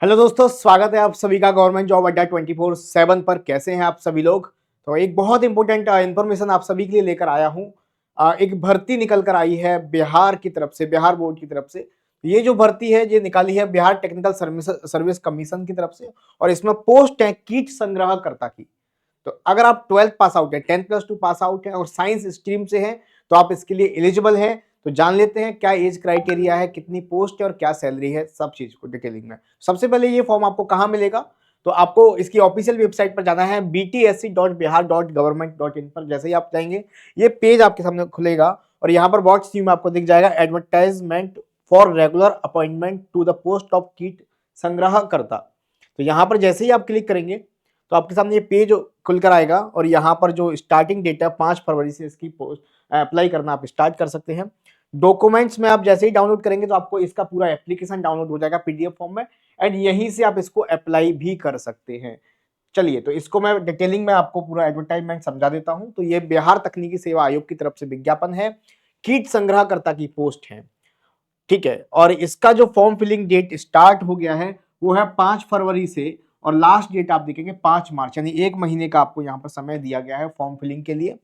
Hello दोस्तों, स्वागत है आप सभी का गवर्नमेंट जॉब अड्डा 24/7 पर। कैसे हैं आप सभी लोग। तो एक बहुत इंपॉर्टेंट इन्फॉर्मेशन आप सभी के लिए लेकर आया हूं। एक भर्ती निकल कर आई है बिहार की तरफ से, बिहार बोर्ड की तरफ से। ये जो भर्ती है ये निकाली है बिहार टेक्निकल सर्विस कमीशन की तरफ से, और इसमें पोस्ट है कीट संग्रहकर्ता की। तो अगर आप 12th पास आउट है, 10+2 पास आउट है और साइंस स्ट्रीम से हैं तो आप इसके लिए एलिजिबल हैं। तो जान लेते हैं क्या एज क्राइटेरिया है, कितनी पोस्ट है और क्या सैलरी है, सब चीज को डिटेलिंग में। सबसे पहले ये फॉर्म आपको कहाँ मिलेगा, तो आपको इसकी ऑफिशियल वेबसाइट पर जाना है btsc.bihar.government.in पर। जैसे ही आप जाएंगे ये पेज आपके सामने खुलेगा और यहाँ पर बॉक्स में आपको दिख जाएगा advertisement for regular appointment to the post of कीट संग्रहकर्ता। तो यहाँ पर जैसे ही आप क्लिक करेंगे तो आपके सामने ये पेज खुलकर आएगा और यहाँ पर जो स्टार्टिंग डेट है 5 फरवरी से इसकी पोस्ट अप्लाई करना आप स्टार्ट कर सकते हैं। डॉक्यूमेंट्स में आप जैसे ही डाउनलोड करेंगे तो आपको इसका पूरा एप्लीकेशन डाउनलोड हो जाएगा पीडीएफ फॉर्म में, एंड यहीं से आप इसको अप्लाई भी कर सकते हैं। चलिए, तो इसको मैं डिटेलिंग में आपको पूरा एडवर्टाइजमेंट समझा देता हूं। तो ये बिहार तकनीकी सेवा आयोग की तरफ से विज्ञापन है, कीट संग्रहकर्ता की पोस्ट है, ठीक है। और इसका जो फॉर्म फिलिंग डेट स्टार्ट हो गया है वो है 5 फरवरी से, और लास्ट डेट आप देखेंगे 5 मार्च, यानी एक महीने का आपको यहाँ पर समय दिया गया है फॉर्म फिलिंग के लिए।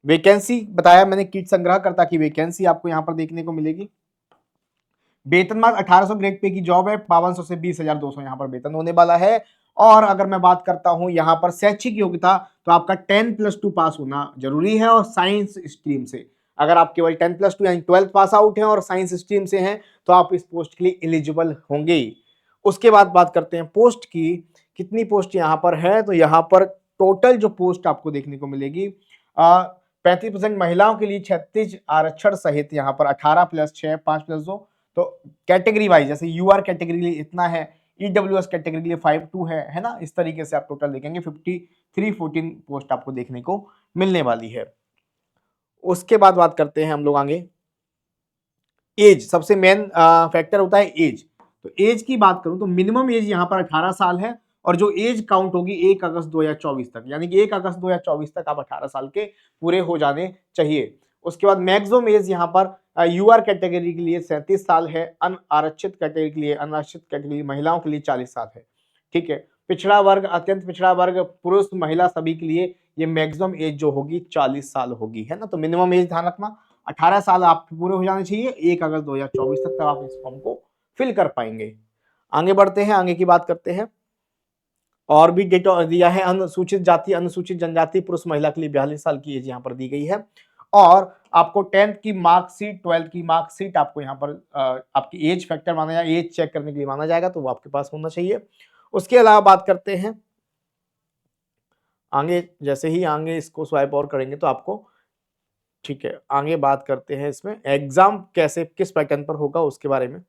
वैकेंसी बताया मैंने, कीट संग्रहकर्ता की वैकेंसी आपको यहाँ पर देखने को मिलेगी। वेतनमान 1800 ग्रेड पे की जॉब है, 5200 से 20,200 यहाँ पर वेतन होने वाला है। और अगर मैं बात करता हूं यहाँ पर शैक्षिक योग्यता, तो आपका 10+2 पास होना जरूरी है और साइंस स्ट्रीम से। अगर आप केवल 10+2 यानी 12th पास आउट हैं और साइंस स्ट्रीम से हैं तो आप इस पोस्ट के लिए एलिजिबल होंगे। उसके बाद बात करते हैं पोस्ट की, कितनी पोस्ट यहाँ पर है। तो यहाँ पर टोटल जो पोस्ट आपको देखने को मिलेगी 35% महिलाओं के लिए 36 आरक्षण सहित यहाँ पर 18+6 5+2। तो कैटेगरी वाइज जैसे यूआर कैटेगरी के लिए इतना है, ईडब्ल्यूएस कैटेगरी के लिए 5-2 है ना। इस तरीके से आप टोटल देखेंगे 53-14 पोस्ट आपको देखने को मिलने वाली है। उसके बाद बात करते हैं हम लोग आगे, एज सबसे मेन फैक्टर होता है एज। तो एज की बात करूं तो मिनिमम एज यहाँ पर 18 साल है, और जो एज काउंट होगी 1 अगस्त 2024 तक, यानी कि 1 अगस्त 2024 तक आप 18 साल के पूरे हो जाने चाहिए। उसके बाद मैक्सिमम एज यहाँ पर यूआर कैटेगरी के लिए 37 साल है, अनारक्षित कैटेगरी के लिए, अनारक्षित कैटेगरी महिलाओं के लिए 40 साल है, ठीक है। पिछड़ा वर्ग, अत्यंत पिछड़ा वर्ग, पुरुष महिला सभी के लिए ये मैक्सिमम एज जो होगी 40 साल होगी, है ना। तो मिनिमम एज ध्यान रखना 18 साल आप पूरे हो जाने चाहिए 1 अगस्त 2024 तक, तब आप इस फॉर्म को फिल कर पाएंगे। आगे बढ़ते हैं, आगे की बात करते हैं। और भी डेटा दिया है, अनुसूचित जाति अनुसूचित जनजाति पुरुष महिला के लिए 42 साल की एज यहाँ पर दी गई है। और आपको 10th की मार्कशीट, 12th की मार्कशीट आपको यहाँ पर आपकी एज फैक्टर माना जाएगा, एज चेक करने के लिए माना जाएगा, तो वो आपके पास होना चाहिए। उसके अलावा बात करते हैं आगे, जैसे ही आगे इसको स्वाइप और करेंगे तो आपको, ठीक है, आगे बात करते हैं इसमें एग्जाम कैसे किस पैटर्न पर होगा उसके बारे में।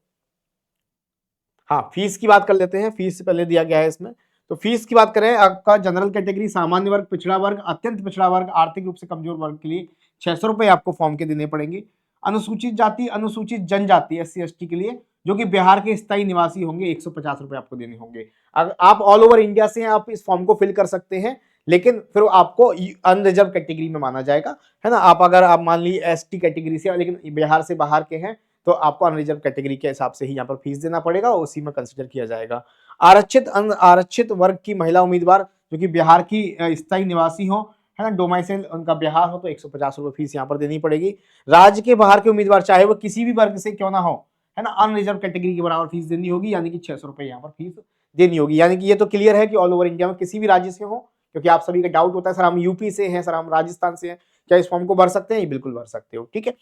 हाँ, फीस की बात कर लेते हैं, फीस पहले दिया गया है इसमें। तो फीस की बात करें, आपका जनरल कैटेगरी, सामान्य वर्ग, पिछड़ा वर्ग, अत्यंत पिछड़ा वर्ग, आर्थिक रूप से कमजोर वर्ग के लिए 600 रुपए आपको फॉर्म के देने पड़ेंगे। अनुसूचित जाति अनुसूचित जनजाति SC ST के लिए, जो कि बिहार के स्थायी निवासी होंगे, 150 रुपए आपको देने होंगे। अगर आप ऑल ओवर इंडिया से हैं आप इस फॉर्म को फिल कर सकते हैं, लेकिन फिर आपको अनरिजर्व कैटेगरी में माना जाएगा, है ना। आप अगर आप मान लीजिए ST कैटेगरी से लेकिन बिहार से बाहर के हैं तो आपको अनरिजर्व कैटेगरी के हिसाब से ही यहाँ पर फीस देना पड़ेगा, उसी में कंसिडर किया जाएगा। आरक्षित आरक्षित वर्ग की महिला उम्मीदवार जो कि बिहार की स्थायी निवासी हो, है ना, डोमाइसिल उनका बिहार हो, तो 150 रुपए फीस यहाँ पर देनी पड़ेगी। राज्य के बाहर के उम्मीदवार चाहे वो किसी भी वर्ग से क्यों ना हो, है ना, अनरिजर्व कैटेगरी के बराबर फीस देनी होगी, यानी कि 600 रुपए यहाँ पर फीस देनी होगी। यानी कि ये तो क्लियर है कि ऑल ओवर इंडिया में किसी भी राज्य से हो, क्योंकि आप सभी का डाउट होता है सर हम यूपी से हैं, सर हम राजस्थान से हैं, क्या इस फॉर्म को भर सकते हैं? बिल्कुल भर सकते हो, ठीक है।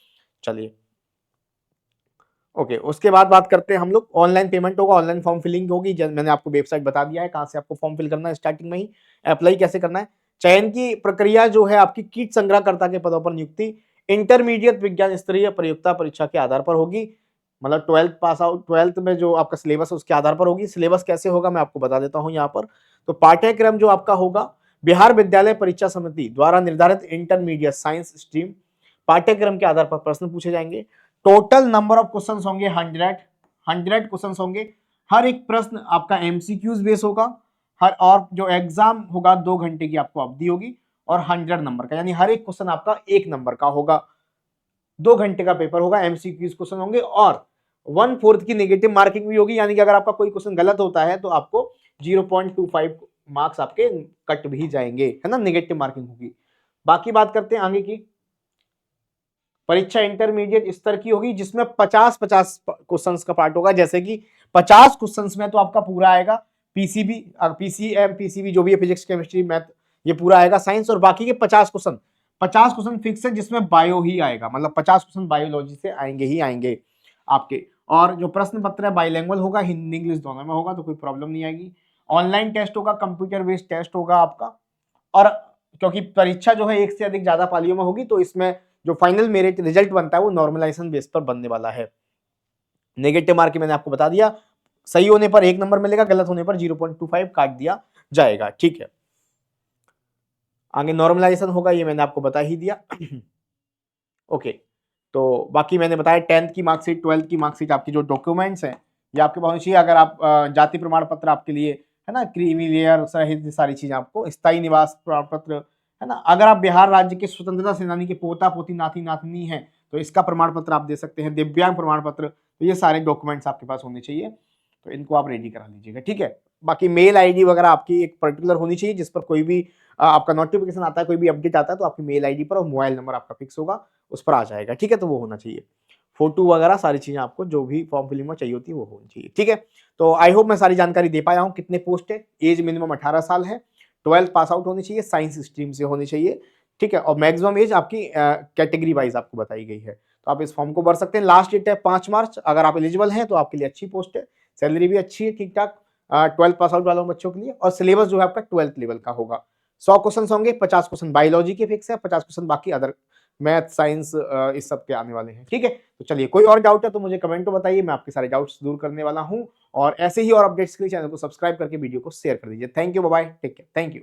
चलिए, ओके, उसके बाद बात करते हैं हम लोग, ऑनलाइन पेमेंट होगा, ऑनलाइन फॉर्म फिलिंग होगी। मैंने आपको वेबसाइट बता दिया है कहां से आपको फॉर्म फिल करना है, स्टार्टिंग में ही अप्लाई कैसे करना है। चयन की प्रक्रिया जो है आपकी कीट संग्रहकर्ता के पदों पर नियुक्ति इंटरमीडिएट विज्ञान स्तरीय प्रयोक्ता परीक्षा के आधार पर होगी, मतलब 12th पास आउट, 12th में जो आपका सिलेबस है उसके आधार पर होगी। सिलेबस कैसे होगा मैं आपको बता देता हूं यहाँ पर। तो पाठ्यक्रम जो आपका होगा, बिहार विद्यालय परीक्षा समिति द्वारा निर्धारित इंटरमीडिएट साइंस स्ट्रीम पाठ्यक्रम के आधार पर प्रश्न पूछे जाएंगे। टोटल नंबर ऑफ क्वेश्चंस होंगे 100 क्वेश्चंस होंगे। हर एक प्रश्न आपका एमसीक्यूज बेस होगा, हर और जो एग्जाम होगा 2 घंटे की आपको अवधि होगी और 100 नंबर का, यानी हर एक क्वेश्चन आपका 1 नंबर का होगा। 2 घंटे का पेपर होगा, एमसीक्यूज क्वेश्चन होंगे और 1/4 की नेगेटिव मार्किंग भी होगी, यानी कि अगर आपका कोई क्वेश्चन गलत होता है तो आपको 0.25 मार्क्स आपके कट भी जाएंगे, है ना, नेगेटिव मार्किंग होगी। बाकी बात करते हैं आगे की। परीक्षा इंटरमीडिएट स्तर की होगी, जिसमें 50-50 क्वेश्चंस का पार्ट होगा, जैसे कि 50 क्वेश्चंस में तो आपका पूरा आएगा पीसीबी, पीसीएम, पीसीबी जो भी है, फिजिक्स, केमिस्ट्री, मैथ, ये पूरा आएगा साइंस, और बाकी के 50 क्वेश्चन फिक्स है, जिसमें बायो ही आएगा, मतलब 50 क्वेश्चन बायोलॉजी से आएंगे ही आएंगे आपके। और जो प्रश्न पत्र है बाइलैंग्वेज होगा, हिंदी इंग्लिश दोनों में होगा, तो कोई प्रॉब्लम नहीं आएगी। ऑनलाइन टेस्ट होगा, कंप्यूटर बेस्ड टेस्ट होगा आपका। और क्योंकि परीक्षा जो है एक से अधिक ज्यादा पालियों में होगी, तो इसमें जो फाइनल मेरिट रिजल्ट बनता है वो नॉर्मलाइजेशन बेस पर बनने वाला है। नेगेटिव मार्क मैंने आपको बता दिया, सही होने पर 1 नंबर मिलेगा, गलत होने पर 0.25 काट दिया जाएगा, ठीक है। आगे नॉर्मलाइजेशन होगा, ये मैंने आपको बता ही दिया। ओके, तो बाकी मैंने बताया 10th की मार्कशीट, 12th की मार्कशीट, आपकी जो डॉक्यूमेंट्स हैं ये आपके पास चाहिए। अगर आप जाति प्रमाण पत्र आपके लिए, है ना, क्रीमी लेयर सहित सारी चीजें आपको, स्थायी निवास प्रमाण पत्र, है ना, अगर आप बिहार राज्य के स्वतंत्रता सेनानी के पोता पोती नाती नातनी हैं तो इसका प्रमाण पत्र आप दे सकते हैं, दिव्यांग प्रमाण पत्र, तो ये सारे डॉक्यूमेंट्स आपके पास होने चाहिए, तो इनको आप रेडी करा लीजिएगा, ठीक है। बाकी मेल आईडी वगैरह आपकी एक पर्टिकुलर होनी चाहिए, जिस पर कोई भी आपका नोटिफिकेशन आता है, कोई भी अपडेट आता है, तो आपकी मेल आईडी पर और मोबाइल नंबर आपका फिक्स होगा, उस पर आ जाएगा, ठीक है, तो वो होना चाहिए। फोटो वगैरह सारी चीजें आपको जो भी फॉर्म फिलिंग में चाहिए होती है वो होनी चाहिए, ठीक है। तो आई होप मैं सारी जानकारी दे पाया हूँ। कितने पोस्ट है, एज मिनिमम 18 साल है, 12th पास आउट होनी चाहिए, साइंस स्ट्रीम से होनी चाहिए, ठीक है, और मैक्सिमम एज आपकी कैटेगरी वाइज आपको बताई गई है, तो आप इस फॉर्म को भर सकते हैं। लास्ट डेट है 5 मार्च। अगर आप एलिजिबल हैं तो आपके लिए अच्छी पोस्ट है, सैलरी भी अच्छी है, ठीक ठाक, 12th पास आउट वालों बच्चों के लिए, और सिलेबस जो है आपका 12th लेवल का होगा। 100 क्वेश्चन होंगे, 50 क्वेश्चन बायोलॉजी के फिक्स है, 50 क्वेश्चन बाकी अदर मैथ, साइंस, इस सब के आने वाले हैं, ठीक है। तो चलिए, कोई और डाउट है तो मुझे कमेंट में बताइए, मैं आपके सारे डाउट्स दूर करने वाला हूं। और ऐसे ही और अपडेट्स के लिए चैनल को सब्सक्राइब करके वीडियो को शेयर कर दीजिए। Thank you, bye bye, take care, thank you.